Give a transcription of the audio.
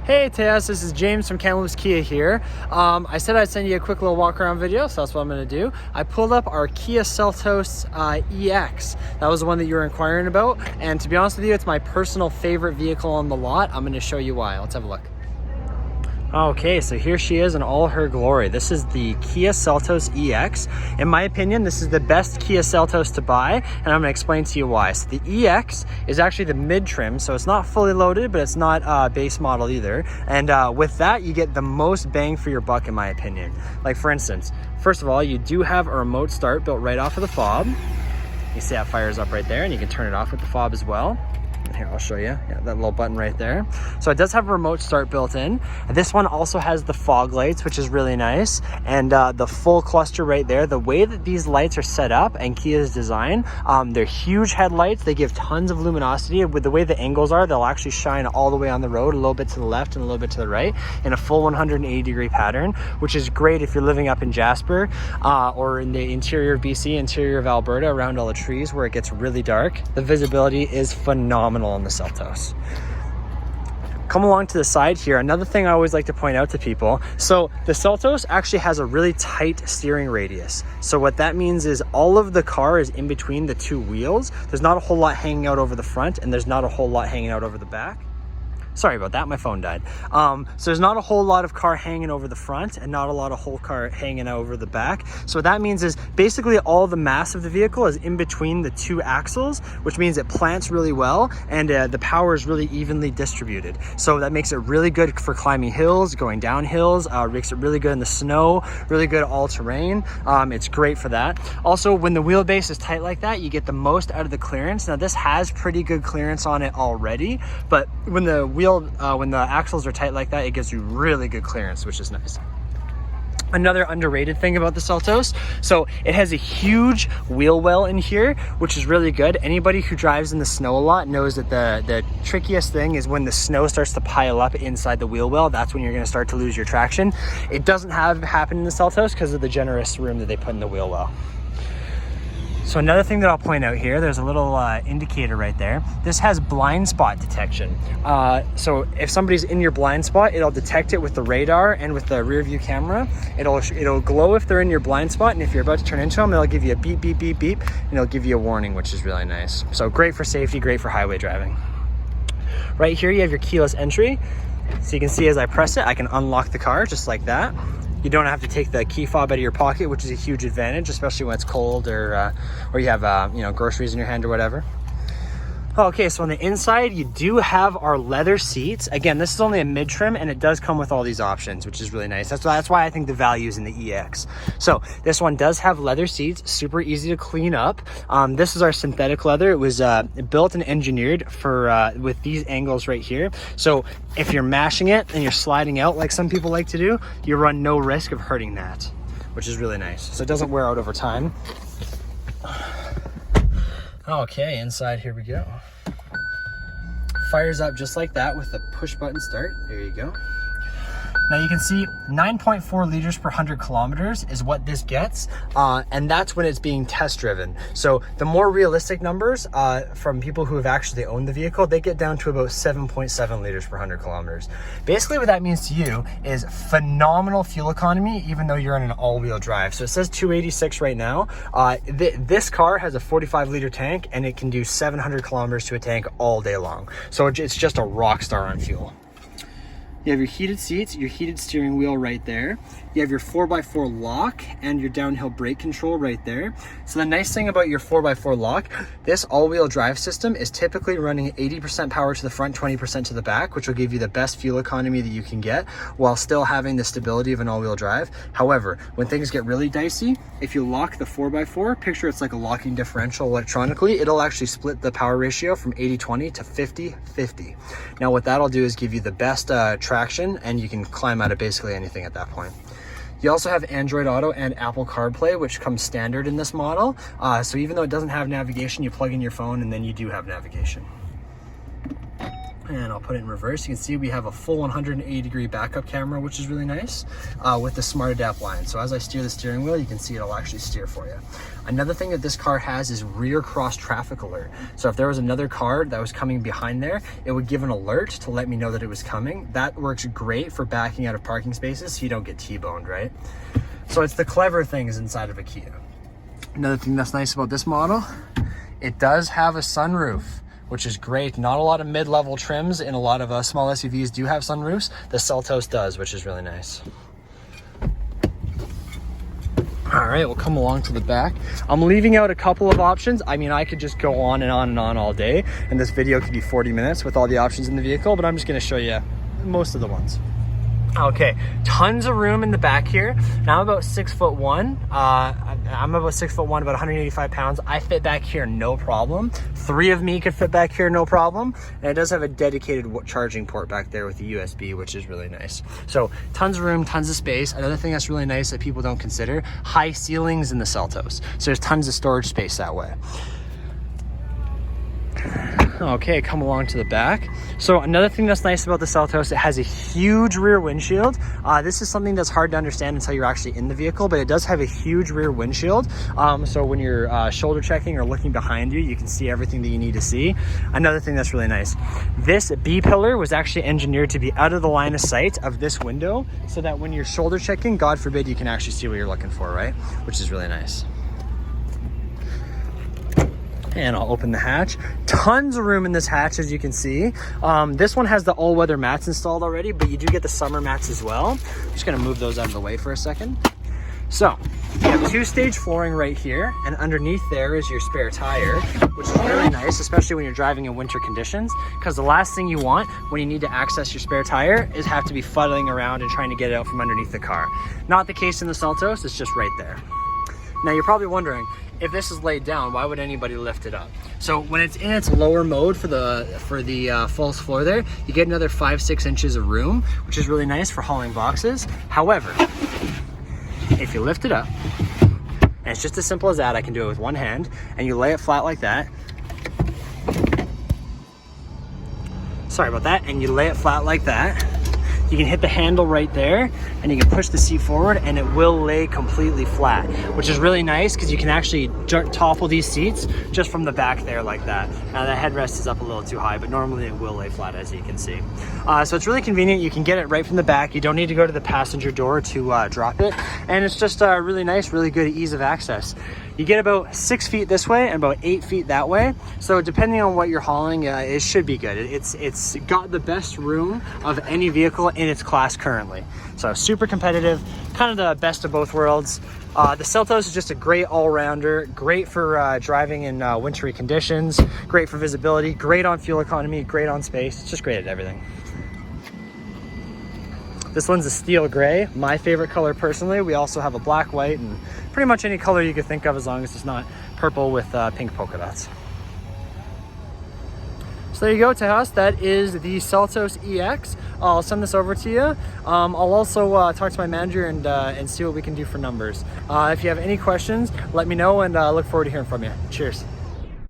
Hey Tejas, this is James from Kamloops Kia here. I said I'd send you a quick little walk around video, so that's what I'm gonna do. I pulled up our Kia Seltos EX. That was the one that you were inquiring about, and to be honest with you, it's my personal favorite vehicle on the lot. I'm gonna show you why. Let's have a look. Okay, so here she is in all her glory. This is the Kia Seltos EX. In my opinion, this is the best Kia Seltos to buy, and I'm gonna explain to you why. So the EX is actually the mid-trim, so it's not fully loaded, but it's not base model either. And with that, you get the most bang for your buck, in my opinion. Like for instance, first of all, you do have a remote start built right off of the fob. You see that fires up right there, and you can turn it off with the fob as well. Here, I'll show you. Yeah, that little button right there. So it does have a remote start built in. This one also has the fog lights, which is really nice. And the full cluster right there. The way that these lights are set up and Kia's design, they're huge headlights. They give tons of luminosity. With the way the angles are, they'll actually shine all the way on the road, a little bit to the left and a little bit to the right in a full 180-degree pattern, which is great if you're living up in Jasper or in the interior of BC, interior of Alberta, around all the trees where it gets really dark. The visibility is phenomenal on the Seltos. Come along to the side here. Another thing I always like to point out to people, so the Seltos actually has a really tight steering radius. So what that means is all of the car is in between the two wheels. There's not a whole lot hanging out over the front, and there's not a whole lot hanging out over the back. Sorry about that, my phone died. So there's not a whole lot of car hanging over the front and not a lot of whole car hanging over the back. So what that means is basically all the mass of the vehicle is in between the two axles, which means it plants really well and the power is really evenly distributed. So that makes it really good for climbing hills, going down hills, makes it really good in the snow, really good all terrain. It's great for that. Also, when the wheelbase is tight like that, you get the most out of the clearance. Now this has pretty good clearance on it already, but when the axles are tight like that, it gives you really good clearance, which is nice. Another underrated thing about the Seltos, so it has a huge wheel well in here, which is really good. Anybody who drives in the snow a lot knows that the trickiest thing is when the snow starts to pile up inside the wheel well. That's when you're going to start to lose your traction. It doesn't happen in the Seltos because of the generous room that they put in the wheel well. So another thing that I'll point out here, there's a little indicator right there. This has blind spot detection. So if somebody's in your blind spot, it'll detect it with the radar and with the rear view camera. It'll glow if they're in your blind spot, and if you're about to turn into them, it'll give you a beep, beep, beep, beep, and it'll give you a warning, which is really nice. So great for safety, great for highway driving. Right here, you have your keyless entry. So you can see as I press it, I can unlock the car just like that. You don't have to take the key fob out of your pocket, which is a huge advantage, especially when it's cold or you have groceries in your hand or whatever. Okay, so on the inside, you do have our leather seats. Again, this is only a mid-trim, and it does come with all these options, which is really nice. That's why I think the value is in the EX. So this one does have leather seats, super easy to clean up. This is our synthetic leather. It was built and engineered for with these angles right here. So if you're mashing it and you're sliding out like some people like to do, you run no risk of hurting that, which is really nice. So it doesn't wear out over time. Okay, inside, here we go. Fires up just like that with the push button start. There you go. Now you can see 9.4 liters per 100 kilometers is what this gets, and that's when it's being test driven. So the more realistic numbers from people who have actually owned the vehicle, they get down to about 7.7 liters per 100 kilometers. Basically what that means to you is phenomenal fuel economy, even though you're in an all-wheel drive. So it says 286 right now. This car has a 45-liter tank, and it can do 700 kilometers to a tank all day long. So it's just a rock star on fuel. You have your heated seats, your heated steering wheel right there. You have your 4x4 lock and your downhill brake control right there. So the nice thing about your 4x4 lock, this all-wheel drive system is typically running 80% power to the front, 20% to the back, which will give you the best fuel economy that you can get while still having the stability of an all-wheel drive. However, when things get really dicey, if you lock the 4x4, picture it's like a locking differential electronically, it'll actually split the power ratio from 80-20 to 50-50. Now what that'll do is give you the best traction, and you can climb out of basically anything at that point. You also have Android Auto and Apple CarPlay, which comes standard in this model. So even though it doesn't have navigation, you plug in your phone and then you do have navigation. and I'll put it in reverse. You can see we have a full 180-degree backup camera, which is really nice, with the Smart Adapt line. So as I steer the steering wheel, you can see it'll actually steer for you. Another thing that this car has is rear cross traffic alert. So if there was another car that was coming behind there, it would give an alert to let me know that it was coming. That works great for backing out of parking spaces so you don't get T-boned, right? So it's the clever things inside of a Kia. Another thing that's nice about this model, it does have a sunroof, which is great. Not a lot of mid-level trims in a lot of small SUVs do have sunroofs. The Seltos does, which is really nice. All right, we'll come along to the back. I'm leaving out a couple of options. I mean, I could just go on and on and on all day, and this video could be 40 minutes with all the options in the vehicle, but I'm just gonna show you most of the ones. Okay, tons of room in the back here. Now I'm about 6'1". I'm about 6'1", about 185 pounds. I fit back here, no problem. 3 of me could fit back here, no problem. And it does have a dedicated charging port back there with the USB, which is really nice. So tons of room, tons of space. Another thing that's really nice that people don't consider, high ceilings in the Seltos. So there's tons of storage space that way. Okay, come along to the back. So another thing that's nice about the Seltos, it has a huge rear windshield. This is something that's hard to understand until you're actually in the vehicle, but it does have a huge rear windshield. So when you're shoulder checking or looking behind you, you can see everything that you need to see. Another thing that's really nice, this B-pillar was actually engineered to be out of the line of sight of this window so that when you're shoulder checking, God forbid, you can actually see what you're looking for, right? Which is really nice. And I'll open the hatch. Tons of room in this hatch, as you can see. This one has the all-weather mats installed already, but you do get the summer mats as well. I'm just gonna move those out of the way for a second. So, you have 2-stage flooring right here, and underneath there is your spare tire, which is very nice, especially when you're driving in winter conditions, because the last thing you want when you need to access your spare tire is have to be fuddling around and trying to get it out from underneath the car. Not the case in the Seltos, it's just right there. Now you're probably wondering, if this is laid down, why would anybody lift it up? So when it's in its lower mode for the false floor there, you get another 5-6 inches of room, which is really nice for hauling boxes. However, if you lift it up, and it's just as simple as that, I can do it with one hand, and you lay it flat like that. Sorry about that, and you lay it flat like that. You can hit the handle right there and you can push the seat forward and it will lay completely flat, which is really nice because you can actually topple these seats just from the back there like that. Now the headrest is up a little too high, but normally it will lay flat, as you can see. So it's really convenient. You can get it right from the back. You don't need to go to the passenger door to drop it. And it's just really nice, really good ease of access. You get about 6 feet this way and about 8 feet that way. So depending on what you're hauling, it should be good. It's got the best room of any vehicle in its class currently. So super competitive, kind of the best of both worlds. The Seltos is just a great all-rounder, great for driving in wintry conditions, great for visibility, great on fuel economy, great on space. It's just great at everything. This one's a steel gray, my favorite color personally. We also have a black, white, and pretty much any color you could think of as long as it's not purple with pink polka dots. So there you go, Tejas. That is the Seltos EX. I'll send this over to you. I'll also talk to my manager and see what we can do for numbers. If you have any questions, let me know, and look forward to hearing from you. Cheers.